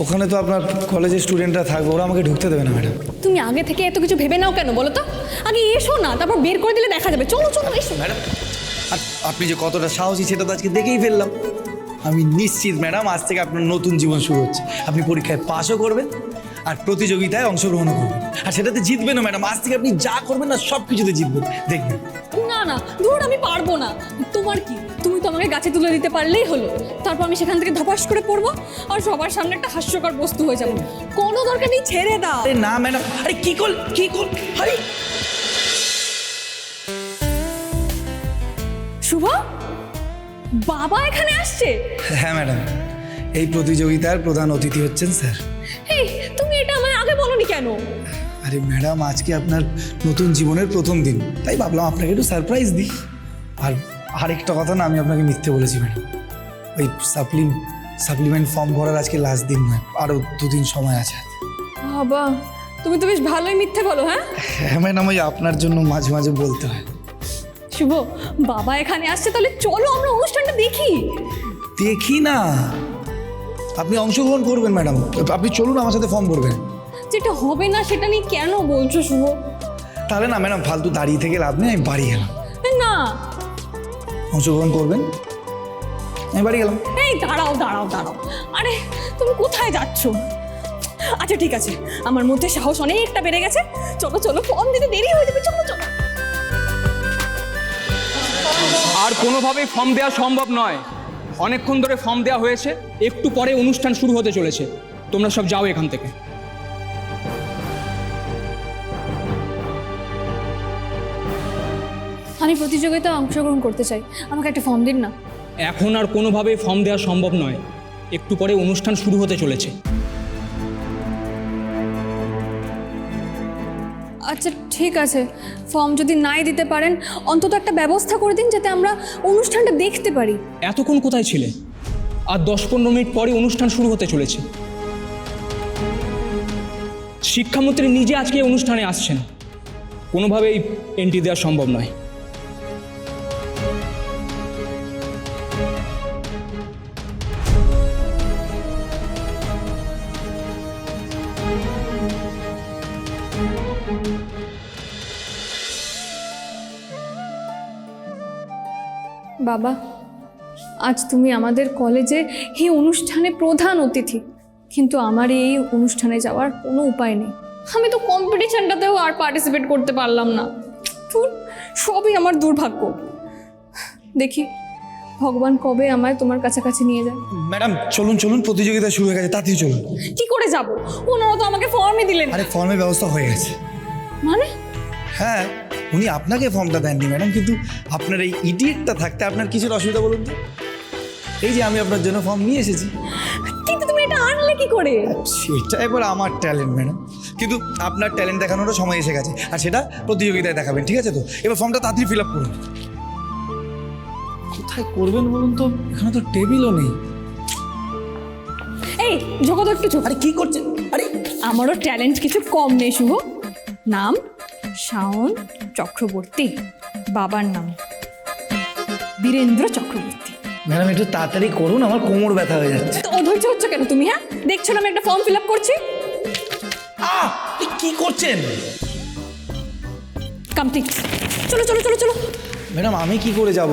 ওখানে তো আপনার কলেজের স্টুডেন্টরা থাকবে, ওরা আমাকে ঢুকতে দেবে না ম্যাডাম। তুমি আগে থেকে এত কিছু ভেবে নাও কেন বলো তো? আগে এসো না, তারপর বের করে দিলে দেখা যাবে। চলো চলো এসো। ম্যাডাম আর আপনি যে কতটা সাহসী সেটা তো আজকে দেখেই ফেললাম। আমি নিশ্চিত ম্যাডাম আজ থেকে আপনার নতুন জীবন শুরু হচ্ছে। আপনি পরীক্ষায় পাশও করবেন আর প্রতিযোগিতায় অংশগ্রহণও করবেন, আর সেটাতে জিতবেনও ম্যাডাম। আজ থেকে আপনি যা করবেন না সব কিছুতে জিতবেন, দেখবেন। না না ধুর, আমি পারবো না। তোমার কি, তুমি তো আমাকে গাছে তুলে দিতে পারলেই হলো। তারপর আমি সেখান থেকে ধপাস করে পড়বো আর সবার সামনে একটা হাস্যকর বস্তু হয়ে যাবো। কোনো দরকার নেই, ছেড়ে দাও। আরে না ম্যাডাম, আরে কি কল আরে শুভ, বাবা এখানে আসছে? হ্যাঁ ম্যাডাম, এই প্রতিযোগিতার প্রধান অতিথি হচ্ছেন স্যার। এই তুমি এটা আমায় আগে বলোনি কেন? আরে ম্যাডাম, আজকে আপনার নতুন জীবনের প্রথম দিন, তাই ভাবলাম আপনাকে একটু সারপ্রাইজ দিই। আর আরেকটা কথা না, আমি আপনাকে মিথ্যে বলেছি ম্যাডাম। ওই সাপ্লিমেন্ট ফর্ম ভরার আজকে লাস্ট দিন নয়, আরও 2 দিন সময় আছে। বাবা, তুমি তো বেশ ভালোই মিথ্যে বলো। হ্যাঁ হ্যাঁ ম্যাডাম, ওই আপনার জন্য মাঝে মাঝে বলতে হয়। শুভ, বাবা এখানে আসছে, তাহলে চলো আমরা অনুষ্ঠানটা দেখি। দেখি না, আপনি অংশগ্রহণ করবেন ম্যাডাম। আপনি চলুন আমার সাথে ফর্ম ভরবেন। যেটা হবে না সেটা নিয়ে কেন বলছো শুভ? তাহলে না ম্যাডাম, ফালতু দাঁড়িয়ে থেকে লাভ নেই, আমি বাড়ি গেলাম। না, অংশগ্রহণ করবেন, আমি বাড়ি গেলাম। এই দাঁড়াও দাঁড়াও দাঁড়াও, আরে তুমি কোথায় যাচ্ছ? আচ্ছা ঠিক আছে, আমার মধ্যে সাহস অনেকটা বেড়ে গেছে। চলো চলো, ফর্ম দিতে দেরি হয়ে যাবে। চলো চলো। আর কোনোভাবেই ফর্ম দেওয়া সম্ভব নয়। অনেকক্ষণ ধরে ফর্ম দেওয়া হয়েছে, একটু পরে অনুষ্ঠান শুরু হতে চলেছে। তোমরা সব যাও এখান থেকে। আমি প্রতিযোগিতায় অংশগ্রহণ করতে চাই, আমাকে একটা ফর্ম দিন না। এখন আর কোনোভাবেই ফর্ম দেওয়া সম্ভব নয়, একটু পরে অনুষ্ঠান শুরু হতে চলেছে। আচ্ছা ঠিক আছে, ফর্ম যদি নাই দিতে পারেন অন্তত একটা ব্যবস্থা করে দিন যাতে আমরা অনুষ্ঠানটা দেখতে পারি। এতক্ষণ কোথায় ছিলে? আর 10-15 মিনিট পরে অনুষ্ঠান শুরু হতে চলেছে। শিক্ষামন্ত্রী নিজে আজকে এই অনুষ্ঠানে আসছেন, কোনোভাবেই এন্ট্রি দেওয়া সম্ভব নয়। বাবা, আজ তুমি আমাদের কলেজে এই অনুষ্ঠানে প্রধান অতিথি, কিন্তু আমার এই অনুষ্ঠানে যাওয়ার কোনো উপায় নেই। আমি তো কম্পিটিশনটাতেও আর পার্টিসিপেট করতে পারলাম না। ধুর, সবই আমার দুর্ভাগ্য। দেখি ভগবান কবে আমায় তোমার কাছাকাছি নিয়ে যায়। ম্যাডাম চলুন চলুন, প্রতিযোগিতা শুরু হয়ে গেছে, তাড়াতাড়ি চলুন। কি করে যাব? ওনারা তো আমাকে ফর্মই দিলেন না। আরে ফর্মের ব্যবস্থা হয়ে গেছে। মানে? হ্যাঁ, উনি আপনাকে ফর্মটা দেননি ম্যাডাম, কিন্তু আপনার এই ইডিয়েটটা থাকতে আপনার কিছুর অসুবিধা বলুন তো? এই যে আমি আপনার জন্য ফর্ম নিয়ে এসেছি। কিন্তু তুমি এটা আনলে কি করে? সেটা এবার আমার ট্যালেন্ট ম্যাডাম, কিন্তু আপনার ট্যালেন্ট দেখানোরও সময় এসে গেছে, আর সেটা প্রতিযোগিতায় দেখাবেন, ঠিক আছে তো? এবার ফর্মটা তাড়াতাড়ি ফিল আপ করুন। কোথায় করবেন বলুন তো? এখানে তো টেবিলও নেই। এই জগৎ কিছু, আরে কি করছেন? আরে আমারও ট্যালেন্ট কিছু কম নেই শুভ। নাম শাওন চক্রবর্তী, বাবার নাম বীরেন্দ্র চক্রবর্তী। ম্যাডাম একটু তাড়াতাড়ি করুন, আমার কোমর ব্যথা হয়ে যাচ্ছে। তো অধৈর্য হচ্ছে কেন তুমি? হ্যাঁ দেখছো না আমি একটা ফর্ম ফিল আপ করছি। কি করছেন কমপ্লিট। চলো চলো চলো চলো। ম্যাডাম? আমি কি করে যাব?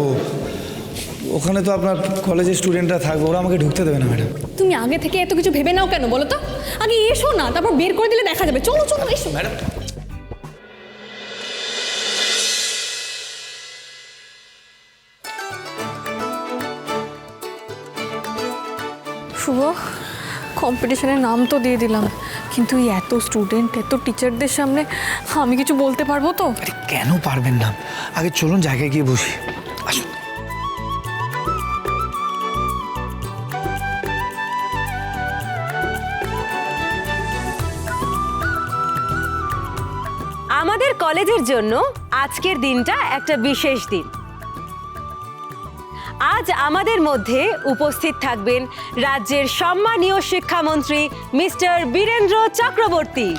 ওখানে তো আপনার কলেজের স্টুডেন্টরা থাকবে, ওরা আমাকে ঢুকতে দেবে না ম্যাডাম। তুমি আগে থেকে এত কিছু ভেবে নাও কেন বলো তো? আগে এসো না, তারপর বের করে দিলে দেখা যাবে। চলো চলো এসো। ম্যাডাম শুভ, কম্পিটিশনের নাম তো দিয়ে দিলাম, কিন্তু এই এত স্টুডেন্ট, এত টিচারদের সামনে আমি কিছু বলতে পারবো তো? আরে কেন পারবেন না? আগে চলুন জায়গায় গিয়ে বসি, আসুন। আমাদের কলেজের জন্য আজকের দিনটা একটা বিশেষ দিন। আজ আমাদের মধ্যে উপস্থিত থাকবেন রাজ্যের সম্মানীয় শিক্ষামন্ত্রী মিস্টার বীরেন্দ্র চক্রবর্তী।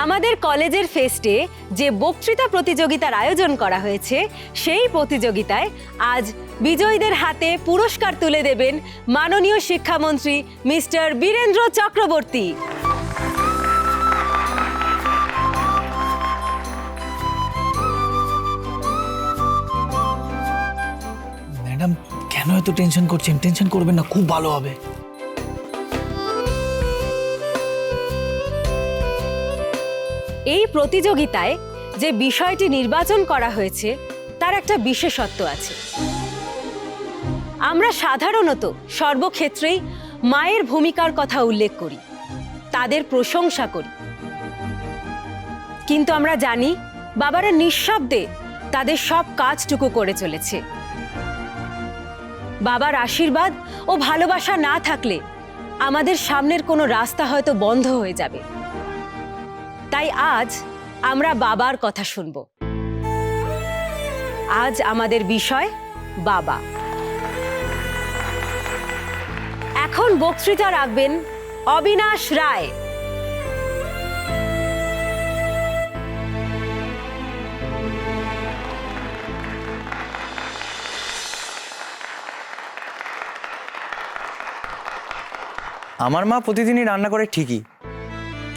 আমাদের কলেজের ফেস্টে যে বক্তৃতা প্রতিযোগিতার আয়োজন করা হয়েছে, সেই প্রতিযোগিতায় আজ বিজয়ীদের হাতে পুরস্কার তুলে দেবেন মাননীয় শিক্ষামন্ত্রী মিস্টার বীরেন্দ্র চক্রবর্তী। ম্যাডাম কেন এত টেনশন করছেন? টেনশন করবেন না, খুব ভালো হবে। এই প্রতিযোগিতায় যে বিষয়টি নির্বাচন করা হয়েছে তার একটা বিশেষত্ব আছে। আমরা সাধারণত সর্বক্ষেত্রেই মায়ের ভূমিকার কথা উল্লেখ করি, তাদের প্রশংসা করি, কিন্তু আমরা জানি বাবারা নিঃশব্দে তাদের সব কাজটুকু করে চলেছে। বাবার আশীর্বাদ ও ভালোবাসা না থাকলে আমাদের সামনের কোনো রাস্তা হয়তো বন্ধ হয়ে যাবে। তাই আজ আমরা বাবার কথা শুনব। আজ আমাদের বিষয় বাবা। এখন বক্তৃতা রাখবেন অবিনাশ রায়। আমার মা প্রতিদিনই রান্না করে ঠিকই,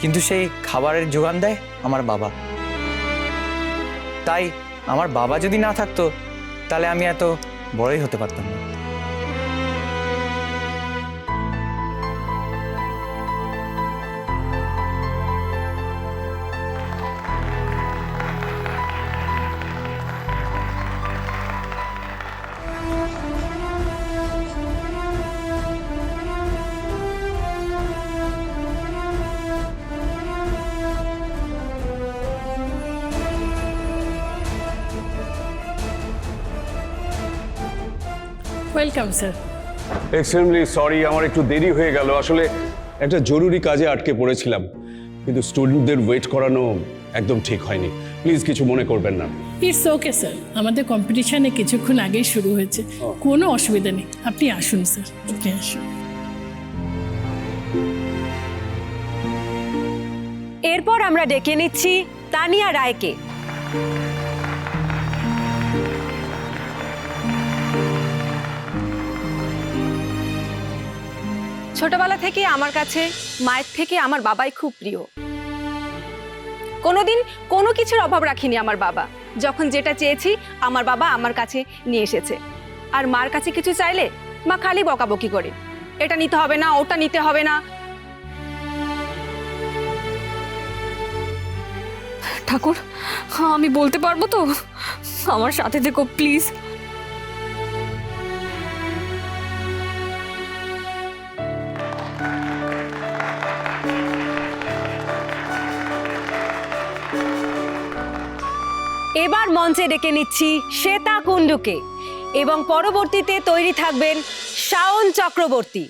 কিন্তু সেই খাবারের যোগান দেয় আমার বাবা। তাই আমার বাবা যদি না থাকতো তাহলে আমি এত বড়ই হতে পারতাম না। Welcome sir. এক্সট্রিমলি সরি, আমার একটু দেরি হয়ে গেল। আসলে একটা জরুরি কাজে আটকে পড়েছিলাম, কিন্তু স্টুডেন্টদের ওয়েট করানো একদম ঠিক হয়নি। প্লিজ কিছু মনে করবেন না। ইটস ওকে স্যার, আমাদের কম্পিটিশনে কিছুক্ষণ আগেই শুরু হয়েছে, কোনো অসুবিধা নেই। আপনি আসুন স্যার, আপনি আসুন। এরপর আমরা ডেকে নিচ্ছি তানিয়া রায়কে। ছোটবেলা থেকে আমার কাছে মায়ের থেকে আমার বাবাই খুব প্রিয়। কোনোদিন কোনো কিছুর অভাব রাখিনি আমার বাবা। যখন যেটা চেয়েছি আমার বাবা আমার কাছে নিয়ে এসেছে। আর মার কাছে কিছু চাইলে মা খালি বকাবকি করে, এটা নিতে হবে না, ওটা নিতে হবে না। ঠাকুর, আমি বলতে পারবো তো? আমার সাথে থেকো প্লিজ। এবার মঞ্চে ডেকে নিচ্ছি শ্বেতা কুণ্ডুকে এবং পরবর্তীতে তৈরি থাকবেন শাওন চক্রবর্তী।